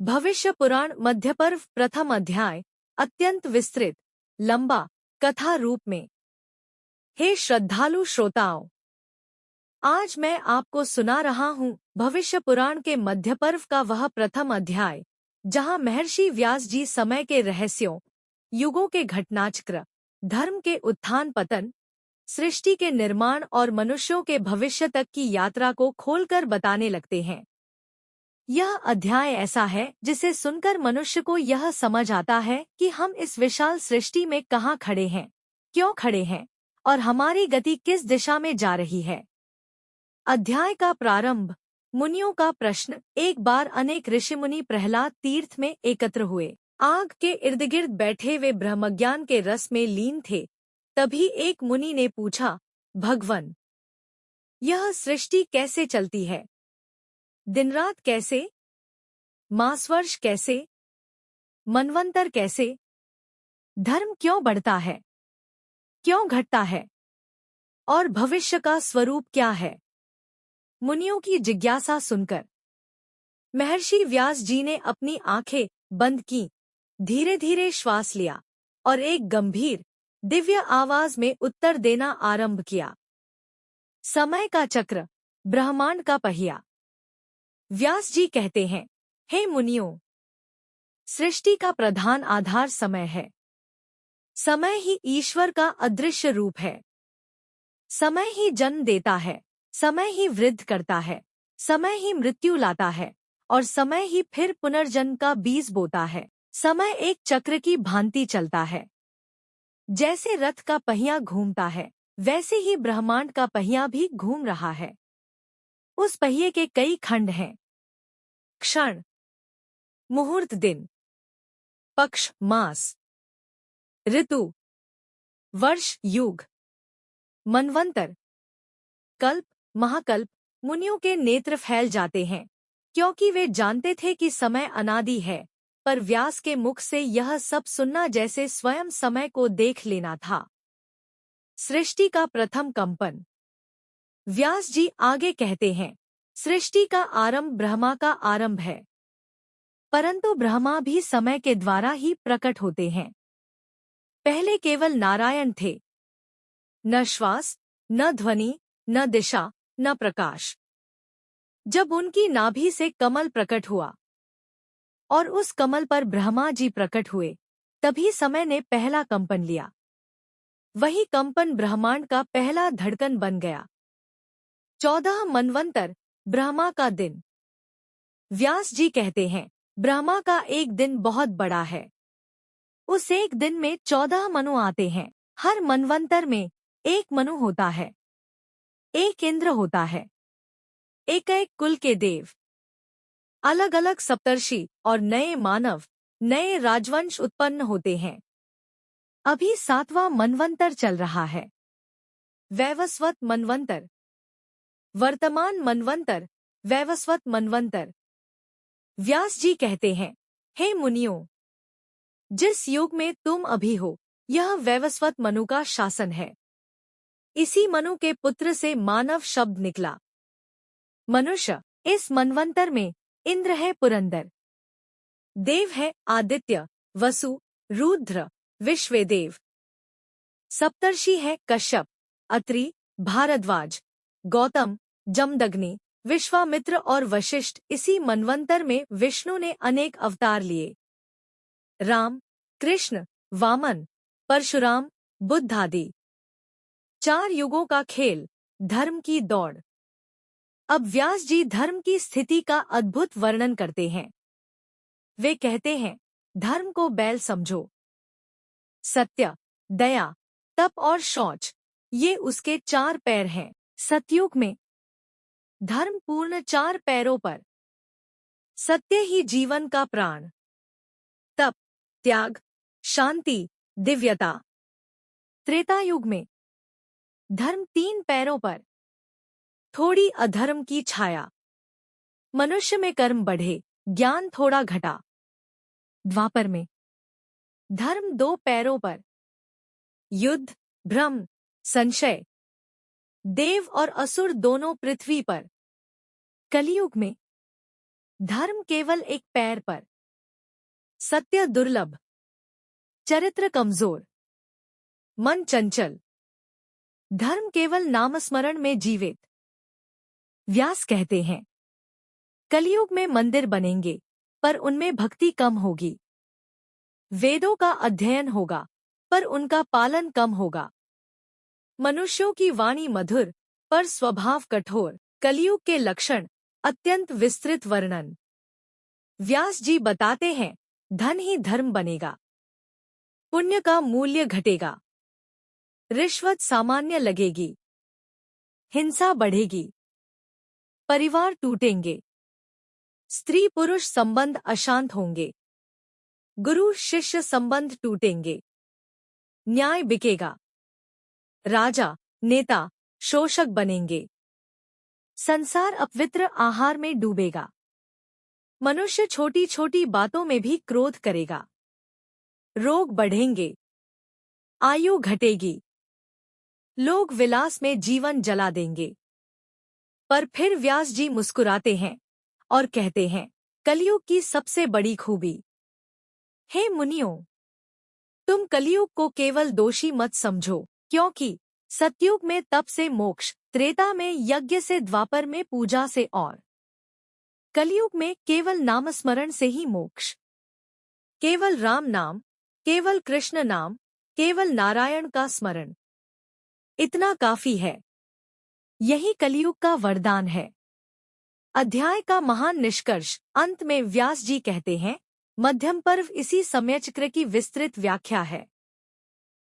भविष्य पुराण मध्य पर्व प्रथम अध्याय अत्यंत विस्तृत लंबा कथा रूप में। हे श्रद्धालु श्रोताओं, आज मैं आपको सुना रहा हूँ भविष्य पुराण के मध्य पर्व का वह प्रथम अध्याय जहाँ महर्षि व्यास जी समय के रहस्यों, युगों के घटनाचक्र, धर्म के उत्थान पतन, सृष्टि के निर्माण और मनुष्यों के भविष्य तक की यात्रा को खोलकर बताने लगते हैं। यह अध्याय ऐसा है जिसे सुनकर मनुष्य को यह समझ आता है कि हम इस विशाल सृष्टि में कहाँ खड़े हैं, क्यों खड़े हैं और हमारी गति किस दिशा में जा रही है। अध्याय का प्रारंभ मुनियों का प्रश्न। एक बार अनेक ऋषिमुनि प्रहलाद तीर्थ में एकत्र हुए। आग के इर्द गिर्द बैठे वे ब्रह्मज्ञान के रस में लीन थे। तभी एक मुनि ने पूछा, भगवन, यह सृष्टि कैसे चलती है? दिन रात कैसे? मासवर्ष कैसे? मनवंतर कैसे? धर्म क्यों बढ़ता है, क्यों घटता है और भविष्य का स्वरूप क्या है? मुनियों की जिज्ञासा सुनकर महर्षि व्यास जी ने अपनी आंखें बंद की, धीरे धीरे श्वास लिया और एक गंभीर दिव्य आवाज में उत्तर देना आरंभ किया। समय का चक्र, ब्रह्मांड का पहिया। व्यास जी कहते हैं, हे मुनियों, सृष्टि का प्रधान आधार समय है। समय ही ईश्वर का अदृश्य रूप है। समय ही जन्म देता है, समय ही वृद्ध करता है, समय ही मृत्यु लाता है और समय ही फिर पुनर्जन्म का बीज बोता है। समय एक चक्र की भांति चलता है। जैसे रथ का पहिया घूमता है, वैसे ही ब्रह्मांड का पहिया भी घूम रहा है। उस पहिए के कई खंड हैं। क्षण, मुहूर्त, दिन, पक्ष, मास, ऋतु, वर्ष, युग, मनवंतर, कल्प, महाकल्प। मुनियों के नेत्र फैल जाते हैं, क्योंकि वे जानते थे कि समय अनादि है, पर व्यास के मुख से यह सब सुनना जैसे स्वयं समय को देख लेना था। सृष्टि का प्रथम कंपन। व्यास जी आगे कहते हैं, सृष्टि का आरंभ ब्रह्मा का आरंभ है, परंतु ब्रह्मा भी समय के द्वारा ही प्रकट होते हैं। पहले केवल नारायण थे। न श्वास, न ध्वनि, न दिशा, न प्रकाश। जब उनकी नाभि से कमल प्रकट हुआ और उस कमल पर ब्रह्मा जी प्रकट हुए, तभी समय ने पहला कंपन लिया। वही कंपन ब्रह्मांड का पहला धड़कन बन गया। 14 मनवंतर, ब्रह्मा का दिन। व्यास जी कहते हैं, ब्रह्मा का एक दिन बहुत बड़ा है। उस एक दिन में 14 मनु आते हैं। हर मनवंतर में एक मनु होता है, एक इंद्र होता है, एक एक कुल के देव, अलग अलग सप्तर्षि और नए मानव, नए राजवंश उत्पन्न होते हैं। अभी 7वां मनवंतर चल रहा है। वैवस्वत मनवंतर, वर्तमान मनवंतर, वैवस्वत मनवंतर। व्यास जी कहते हैं, हे मुनियों, जिस युग में तुम अभी हो, यह वैवस्वत मनु का शासन है। इसी मनु के पुत्र से मानव शब्द निकला। मनुष्य इस मनवंतर में इंद्र है पुरंदर, देव है आदित्य, वसु, रुद्र, विश्वेदेव। सप्तर्षि है कश्यप, अत्रि, भारद्वाज, गौतम, जमदग्नि, विश्वामित्र और वशिष्ठ। इसी मनवंतर में विष्णु ने अनेक अवतार लिए। राम, कृष्ण, वामन, परशुराम, बुद्ध आदि। 4 युगों का खेल, धर्म की दौड़। अब व्यास जी धर्म की स्थिति का अद्भुत वर्णन करते हैं। वे कहते हैं, धर्म को बैल समझो। सत्य, दया, तप और शौच, ये उसके 4 पैर हैं। सतयुग में धर्म पूर्ण 4 पैरों पर। सत्य ही जीवन का प्राण। तप, त्याग, शांति, दिव्यता। त्रेता युग में धर्म 3 पैरों पर, थोड़ी अधर्म की छाया। मनुष्य में कर्म बढ़े, ज्ञान थोड़ा घटा। द्वापर में धर्म 2 पैरों पर, युद्ध, भ्रम, संशय। देव और असुर दोनों पृथ्वी पर। कलयुग में धर्म केवल एक पैर पर, सत्य दुर्लभ, चरित्र कमजोर, मन चंचल, धर्म केवल नामस्मरण में जीवित। व्यास कहते हैं, कलयुग में मंदिर बनेंगे पर उनमें भक्ति कम होगी। वेदों का अध्ययन होगा पर उनका पालन कम होगा। मनुष्यों की वाणी मधुर पर स्वभाव कठोर। कलयुग के लक्षण अत्यंत विस्तृत वर्णन। व्यास जी बताते हैं, धन ही धर्म बनेगा, पुण्य का मूल्य घटेगा, रिश्वत सामान्य लगेगी, हिंसा बढ़ेगी, परिवार टूटेंगे, स्त्री पुरुष संबंध अशांत होंगे, गुरु शिष्य संबंध टूटेंगे, न्याय बिकेगा, राजा नेता शोषक बनेंगे, संसार अपवित्र आहार में डूबेगा, मनुष्य छोटी छोटी बातों में भी क्रोध करेगा, रोग बढ़ेंगे, आयु घटेगी, लोग विलास में जीवन जला देंगे। पर फिर व्यास जी मुस्कुराते हैं और कहते हैं, कलयुग की सबसे बड़ी खूबी। हे मुनियों, तुम कलयुग को केवल दोषी मत समझो, क्योंकि सतयुग में तप से मोक्ष, त्रेता में यज्ञ से, द्वापर में पूजा से और कलयुग में केवल नामस्मरण से ही मोक्ष। केवल राम नाम, केवल कृष्ण नाम, केवल नारायण का स्मरण, इतना काफी है। यही कलयुग का वरदान है। अध्याय का महान निष्कर्ष। अंत में व्यास जी कहते हैं, मध्यम पर्व इसी समयचक्र की विस्तृत व्याख्या है।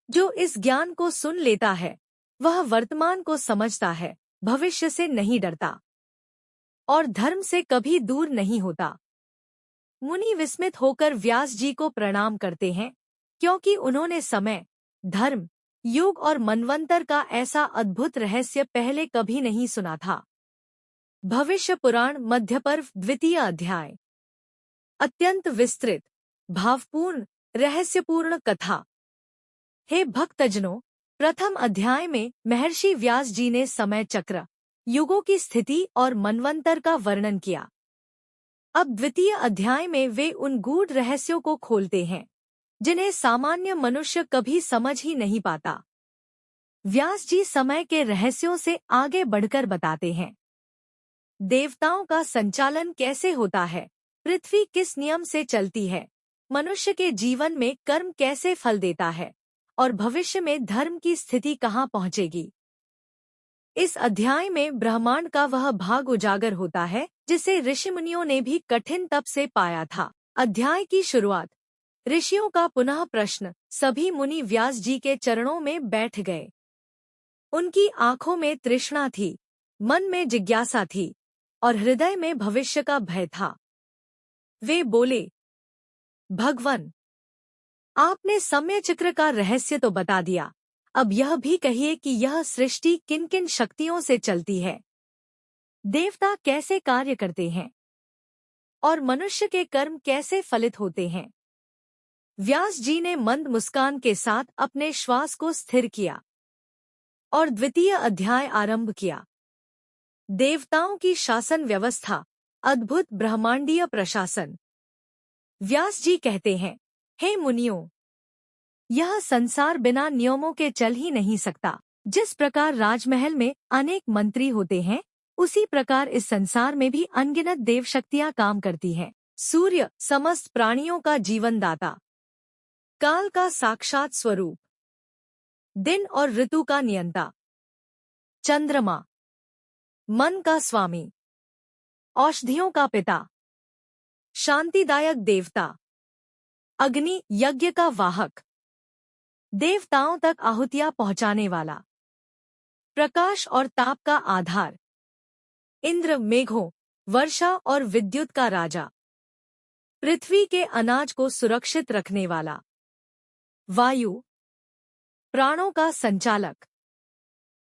जो इस ज्ञान को सुन लेता है वह वर्तमान को समझता है, भविष्य से नहीं डरता और धर्म से कभी दूर नहीं होता। मुनि विस्मित होकर व्यास जी को प्रणाम करते हैं, क्योंकि उन्होंने समय, धर्म, युग और मनवंतर का ऐसा अद्भुत रहस्य पहले कभी नहीं सुना था। भविष्य पुराण मध्य पर्व द्वितीय अध्याय। अत्यंत विस्तृत, भावपूर्ण, रहस्यपूर्ण कथा। हे भक्तजनों, प्रथम अध्याय में महर्षि व्यास जी ने समय चक्र, युगों की स्थिति और मनवंतर का वर्णन किया। अब द्वितीय अध्याय में वे उन गूढ़ रहस्यों को खोलते हैं जिन्हें सामान्य मनुष्य कभी समझ ही नहीं पाता। व्यास जी समय के रहस्यों से आगे बढ़कर बताते हैं, देवताओं का संचालन कैसे होता है, पृथ्वी किस नियम से चलती है, मनुष्य के जीवन में कर्म कैसे फल देता है और भविष्य में धर्म की स्थिति कहाँ पहुँचेगी। इस अध्याय में ब्रह्मांड का वह भाग उजागर होता है जिसे ऋषिमुनियों ने भी कठिन तप से पाया था। अध्याय की शुरुआत, ऋषियों का पुनः प्रश्न। सभी मुनि व्यास जी के चरणों में बैठ गए। उनकी आंखों में तृष्णा थी, मन में जिज्ञासा थी और हृदय में भविष्य का भय था। वे बोले, भगवन, आपने समय चक्र का रहस्य तो बता दिया, अब यह भी कहिए कि यह सृष्टि किन किन शक्तियों से चलती है, देवता कैसे कार्य करते हैं और मनुष्य के कर्म कैसे फलित होते हैं। व्यास जी ने मंद मुस्कान के साथ अपने श्वास को स्थिर किया और द्वितीय अध्याय आरंभ किया। देवताओं की शासन व्यवस्था, अद्भुत ब्रह्मांडीय प्रशासन। व्यास जी कहते हैं, हे मुनियों, यह संसार बिना नियमों के चल ही नहीं सकता। जिस प्रकार राजमहल में अनेक मंत्री होते हैं, उसी प्रकार इस संसार में भी अनगिनत देव शक्तियां काम करती हैं। सूर्य समस्त प्राणियों का जीवनदाता, काल का साक्षात स्वरूप, दिन और ऋतु का नियंता, चंद्रमा मन का स्वामी, औषधियों का पिता, शांतिदायक देवता, अग्नि यज्ञ का वाहक, देवताओं तक आहुतियां पहुंचाने वाला, प्रकाश और ताप का आधार, इंद्र मेघों, वर्षा और विद्युत का राजा, पृथ्वी के अनाज को सुरक्षित रखने वाला, वायु प्राणों का संचालक,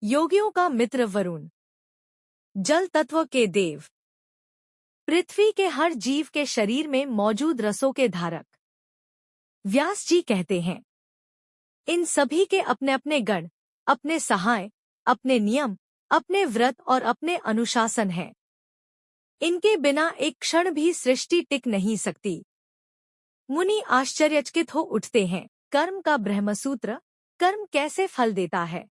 योगियों का मित्र वरुण, जल तत्व के देव, पृथ्वी के हर जीव के शरीर में मौजूद रसों के धारक। व्यास जी कहते हैं, इन सभी के अपने अपने गण, अपने सहाय, अपने नियम, अपने व्रत और अपने अनुशासन हैं। इनके बिना एक क्षण भी सृष्टि टिक नहीं सकती। मुनि आश्चर्यचकित हो उठते हैं। कर्म का ब्रह्मसूत्र, कर्म कैसे फल देता है?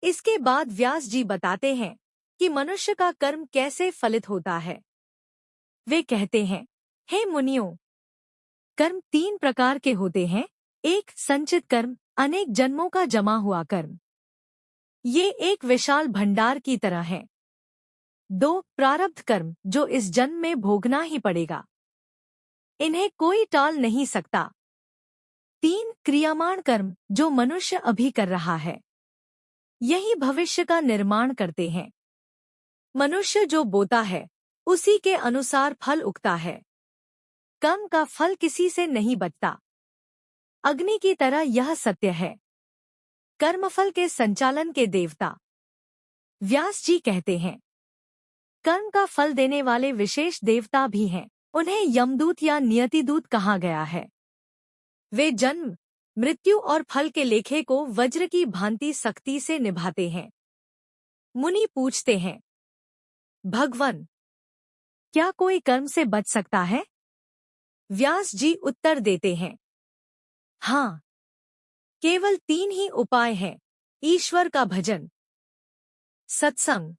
इसके बाद व्यास जी बताते हैं कि मनुष्य का कर्म कैसे फलित होता है। वे कहते हैं, हे मुनियों, कर्म 3 प्रकार के होते हैं। 1 संचित कर्म, अनेक जन्मों का जमा हुआ कर्म। ये एक विशाल भंडार की तरह है। 2 प्रारब्ध कर्म, जो इस जन्म में भोगना ही पड़ेगा, इन्हें कोई टाल नहीं सकता। 3 क्रियामाण कर्म, जो मनुष्य अभी कर रहा है, यही भविष्य का निर्माण करते हैं। मनुष्य जो बोता है, उसी के अनुसार फल उगता है। कर्म का फल किसी से नहीं बचता। अग्नि की तरह यह सत्य है। कर्मफल के संचालन के देवता व्यास जी कहते हैं, कर्म का फल देने वाले विशेष देवता भी हैं। उन्हें यमदूत या नियतिदूत कहा गया है। वे जन्म, मृत्यु और फल के लेखे को वज्र की भांति सख्ती से निभाते हैं। मुनि पूछते हैं, भगवन, क्या कोई कर्म से बच सकता है? व्यास जी उत्तर देते हैं, हाँ, केवल 3 ही उपाय हैं। ईश्वर का भजन, सत्संग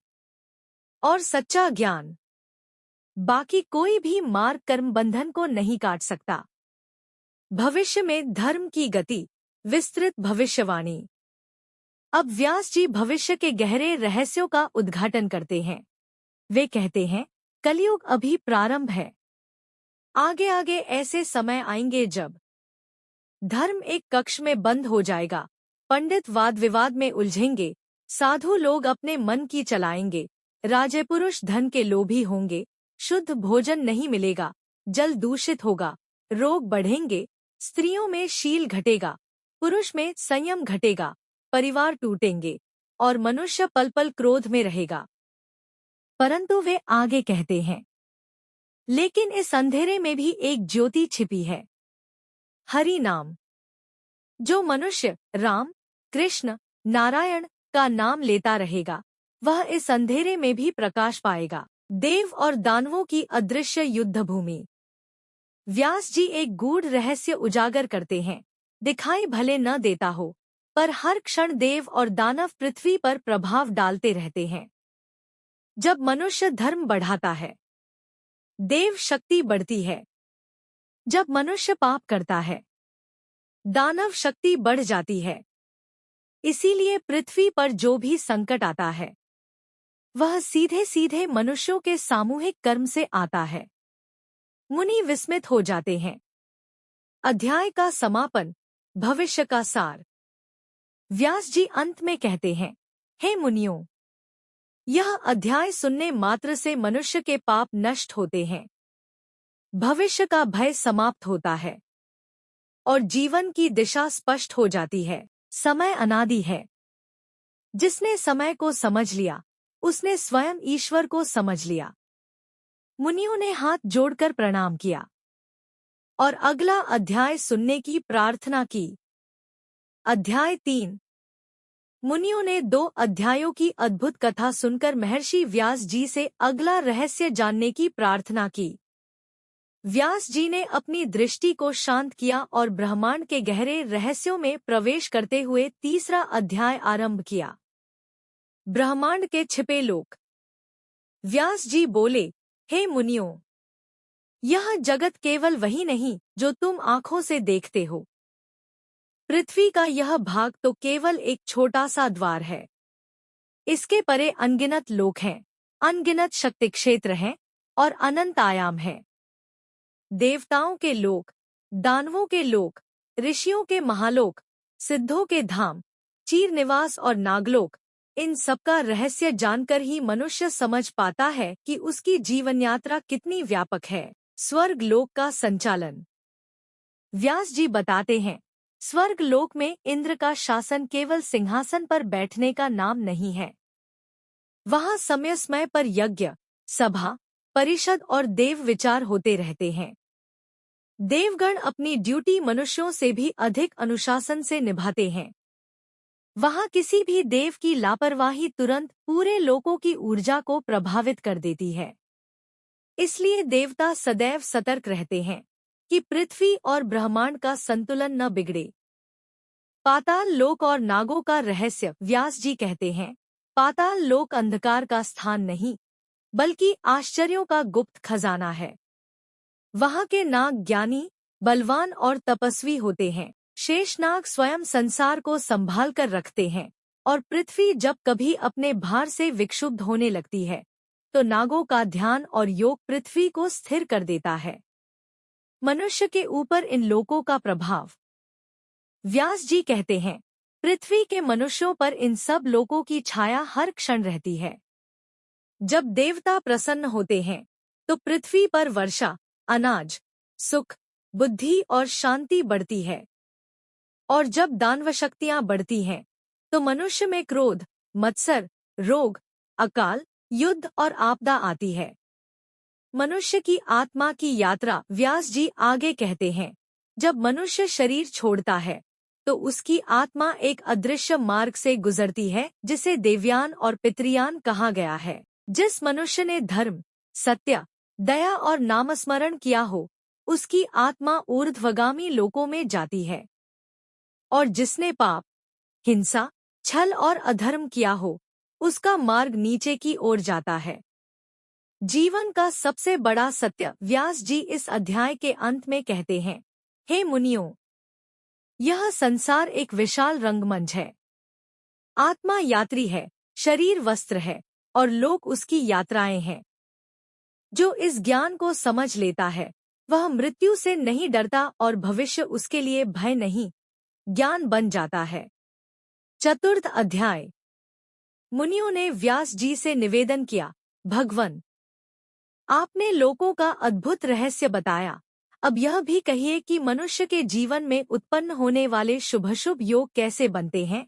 और सच्चा ज्ञान। बाकी कोई भी मार्ग कर्म बंधन को नहीं काट सकता। भविष्य में धर्म की गति, विस्तृत भविष्यवाणी। अब व्यास जी भविष्य के गहरे रहस्यों का उद्घाटन करते हैं। वे कहते हैं, कलयुग अभी प्रारंभ है। आगे आगे ऐसे समय आएंगे जब धर्म एक कक्ष में बंद हो जाएगा, पंडित वाद विवाद में उलझेंगे, साधु लोग अपने मन की चलाएंगे, राजपुरुष धन के लोभी होंगे, शुद्ध भोजन नहीं मिलेगा, जल दूषित होगा, रोग बढ़ेंगे, स्त्रियों में शील घटेगा, पुरुष में संयम घटेगा, परिवार टूटेंगे और मनुष्य पल पल क्रोध में रहेगा। परंतु वे आगे कहते हैं, लेकिन इस अंधेरे में भी एक ज्योति छिपी है, हरि नाम। जो मनुष्य राम, कृष्ण, नारायण का नाम लेता रहेगा, वह इस अंधेरे में भी प्रकाश पाएगा। देव और दानवों की अदृश्य युद्ध भूमि। व्यास जी एक गूढ़ रहस्य उजागर करते हैं। दिखाई भले न देता हो, पर हर क्षण देव और दानव पृथ्वी पर प्रभाव डालते रहते हैं। जब मनुष्य धर्म बढ़ाता है, देव शक्ति बढ़ती है। जब मनुष्य पाप करता है, दानव शक्ति बढ़ जाती है। इसीलिए पृथ्वी पर जो भी संकट आता है, वह सीधे सीधे मनुष्यों के सामूहिक कर्म से आता है। मुनि विस्मित हो जाते हैं। अध्याय का समापन, भविष्य का सार। व्यास जी अंत में कहते हैं, हे मुनियों, यह अध्याय सुनने मात्र से मनुष्य के पाप नष्ट होते हैं, भविष्य का भय समाप्त होता है और जीवन की दिशा स्पष्ट हो जाती है। समय अनादि है। जिसने समय को समझ लिया, उसने स्वयं ईश्वर को समझ लिया। मुनियों ने हाथ जोड़कर प्रणाम किया और अगला अध्याय सुनने की प्रार्थना की। अध्याय 3। मुनियों ने 2 अध्यायों की अद्भुत कथा सुनकर महर्षि व्यास जी से अगला रहस्य जानने की प्रार्थना की। व्यास जी ने अपनी दृष्टि को शांत किया और ब्रह्मांड के गहरे रहस्यों में प्रवेश करते हुए 3रा अध्याय आरंभ किया। ब्रह्मांड के छिपे लोक। व्यास जी बोले, हे मुनियों, यह जगत केवल वही नहीं जो तुम आंखों से देखते हो। पृथ्वी का यह भाग तो केवल एक छोटा सा द्वार है। इसके परे अनगिनत लोक हैं, अनगिनत शक्ति क्षेत्र हैं और अनंत आयाम हैं। देवताओं के लोक, दानवों के लोक, ऋषियों के महालोक, सिद्धों के धाम, चीर निवास और नागलोक, इन सबका रहस्य जानकर ही मनुष्य समझ पाता है कि उसकी जीवन यात्रा कितनी व्यापक है। स्वर्ग लोक का संचालन। व्यास जी बताते हैं, स्वर्ग लोक में इंद्र का शासन केवल सिंहासन पर बैठने का नाम नहीं है। वहाँ समय समय पर यज्ञ, सभा, परिषद और देव विचार होते रहते हैं। देवगण अपनी ड्यूटी मनुष्यों से भी अधिक अनुशासन से निभाते हैं। वहाँ किसी भी देव की लापरवाही तुरंत पूरे लोकों की ऊर्जा को प्रभावित कर देती है। इसलिए देवता सदैव सतर्क रहते हैं कि पृथ्वी और ब्रह्मांड का संतुलन न बिगड़े। पाताल लोक और नागों का रहस्य। व्यास जी कहते हैं, पाताल लोक अंधकार का स्थान नहीं, बल्कि आश्चर्यों का गुप्त खजाना है। वहाँ के नाग ज्ञानी, बलवान और तपस्वी होते हैं। शेषनाग स्वयं संसार को संभाल कर रखते हैं, और पृथ्वी जब कभी अपने भार से विक्षुब्ध होने लगती है, तो नागों का ध्यान और योग पृथ्वी को स्थिर कर देता है। मनुष्य के ऊपर इन लोकों का प्रभाव। व्यास जी कहते हैं, पृथ्वी के मनुष्यों पर इन सब लोकों की छाया हर क्षण रहती है। जब देवता प्रसन्न होते हैं, तो पृथ्वी पर वर्षा, अनाज, सुख, बुद्धि और शांति बढ़ती है। और जब दानव शक्तियां बढ़ती हैं, तो मनुष्य में क्रोध, मत्सर, रोग, अकाल, युद्ध और आपदा आती है। मनुष्य की आत्मा की यात्रा। व्यास जी आगे कहते हैं, जब मनुष्य शरीर छोड़ता है, तो उसकी आत्मा एक अदृश्य मार्ग से गुजरती है, जिसे देवयान और पितृयान कहा गया है। जिस मनुष्य ने धर्म, सत्य, दया और नामस्मरण किया हो, उसकी आत्मा ऊर्ध्वगामी लोकों में जाती है। और जिसने पाप, हिंसा, छल और अधर्म किया हो, उसका मार्ग नीचे की ओर जाता है। जीवन का सबसे बड़ा सत्य। व्यास जी इस अध्याय के अंत में कहते हैं, हे मुनियों, यह संसार एक विशाल रंगमंच है। आत्मा यात्री है, शरीर वस्त्र है, और लोक उसकी यात्राएं हैं। जो इस ज्ञान को समझ लेता है, वह मृत्यु से नहीं डरता और भविष्य उसके लिए भय नहीं, ज्ञान बन जाता है। चतुर्थ अध्याय। मुनियों ने व्यास जी से निवेदन किया, भगवन, आपने लोकों का अद्भुत रहस्य बताया। अब यह भी कहिए कि मनुष्य के जीवन में उत्पन्न होने वाले शुभ-शुभ योग कैसे बनते हैं?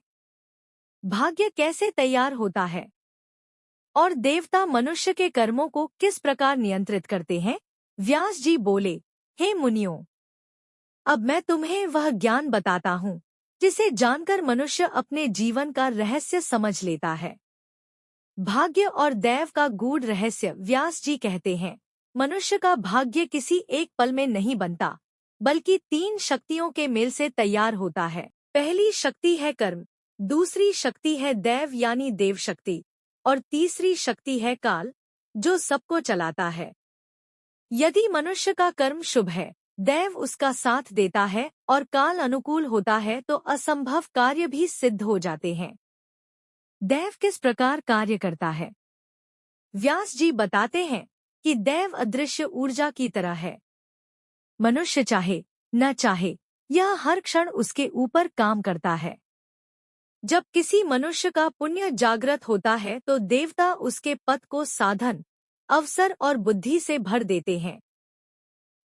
भाग्य कैसे तैयार होता है? और देवता मनुष्य के कर्मों को किस प्रकार नियंत्रित करते हैं? व्यास जी बोले, हे मुनियों, अब मैं तुम्हें वह ज्ञान बताता हूँ, जिसे जानकर मनुष्य अपने जीवन का रहस्य समझ लेता है। भाग्य और दैव का गूढ़ रहस्य। व्यास जी कहते हैं, मनुष्य का भाग्य किसी एक पल में नहीं बनता, बल्कि 3 शक्तियों के मेल से तैयार होता है। पहली शक्ति है कर्म, दूसरी शक्ति है दैव यानी देव शक्ति, और तीसरी शक्ति है काल, जो सबको चलाता है। यदि मनुष्य का कर्म शुभ है, दैव उसका साथ देता है और काल अनुकूल होता है, तो असंभव कार्य भी सिद्ध हो जाते हैं। दैव किस प्रकार कार्य करता है? व्यास जी बताते हैं कि दैव अदृश्य ऊर्जा की तरह है। मनुष्य चाहे न चाहे, यह हर क्षण उसके ऊपर काम करता है। जब किसी मनुष्य का पुण्य जागृत होता है, तो देवता उसके पथ को साधन, अवसर और बुद्धि से भर देते हैं।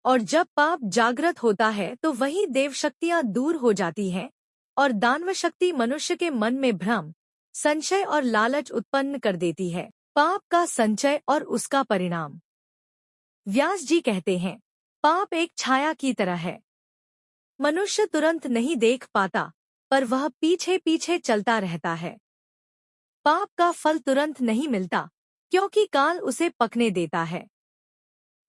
और जब पाप जागृत होता है, तो वही देव शक्तियां दूर हो जाती हैं, और दानव शक्ति मनुष्य के मन में भ्रम, संशय और लालच उत्पन्न कर देती है। पाप का संचय और उसका परिणाम। व्यास जी कहते हैं, पाप एक छाया की तरह है। मनुष्य तुरंत नहीं देख पाता, पर वह पीछे पीछे चलता रहता है। पाप का फल तुरंत नहीं मिलता, क्योंकि काल उसे पकने देता है।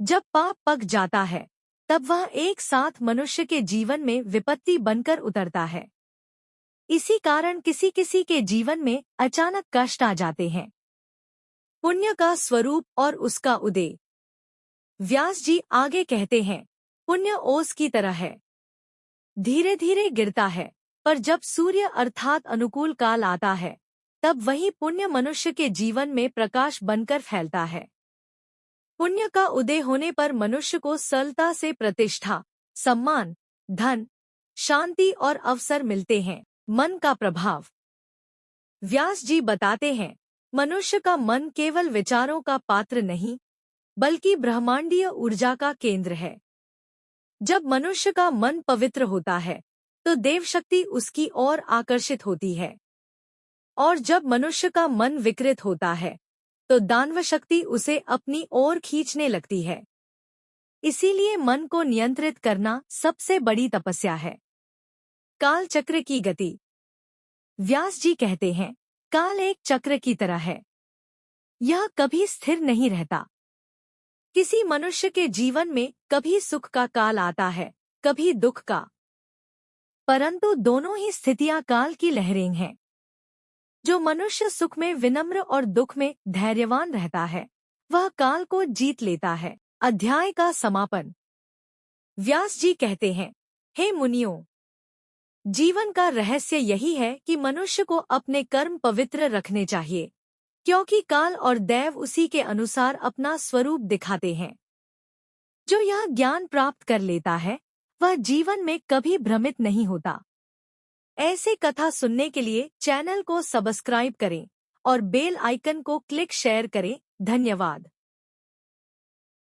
जब पाप पक जाता है, तब वह एक साथ मनुष्य के जीवन में विपत्ति बनकर उतरता है। इसी कारण किसी किसी के जीवन में अचानक कष्ट आ जाते हैं। पुण्य का स्वरूप और उसका उदय। व्यास जी आगे कहते हैं, पुण्य ओस की तरह है, धीरे धीरे गिरता है, पर जब सूर्य अर्थात अनुकूल काल आता है, तब वही पुण्य मनुष्य के जीवन में प्रकाश बनकर फैलता है। पुण्य का उदय होने पर मनुष्य को सरलता से प्रतिष्ठा, सम्मान, धन, शांति और अवसर मिलते हैं। मन का प्रभाव। व्यास जी बताते हैं, मनुष्य का मन केवल विचारों का पात्र नहीं, बल्कि ब्रह्मांडीय ऊर्जा का केंद्र है। जब मनुष्य का मन पवित्र होता है, तो देवशक्ति उसकी ओर आकर्षित होती है। और जब मनुष्य का मन विकृत होता है, तो दानव शक्ति उसे अपनी ओर खींचने लगती है। इसीलिए मन को नियंत्रित करना सबसे बड़ी तपस्या है। काल चक्र की गति। व्यास जी कहते हैं, काल एक चक्र की तरह है। यह कभी स्थिर नहीं रहता, किसी मनुष्य के जीवन में कभी सुख का काल आता है, कभी दुख का, परंतु दोनों ही स्थितियां काल की लहरें हैं। जो मनुष्य सुख में विनम्र और दुख में धैर्यवान रहता है, वह काल को जीत लेता है। अध्याय का समापन। व्यास जी कहते हैं, हे मुनियों, जीवन का रहस्य यही है कि मनुष्य को अपने कर्म पवित्र रखने चाहिए, क्योंकि काल और दैव उसी के अनुसार अपना स्वरूप दिखाते हैं। जो यह ज्ञान प्राप्त कर लेता है, वह जीवन में कभी भ्रमित नहीं होता। ऐसे कथा सुनने के लिए चैनल को सब्सक्राइब करें और बेल आइकन को क्लिक शेयर करें। धन्यवाद।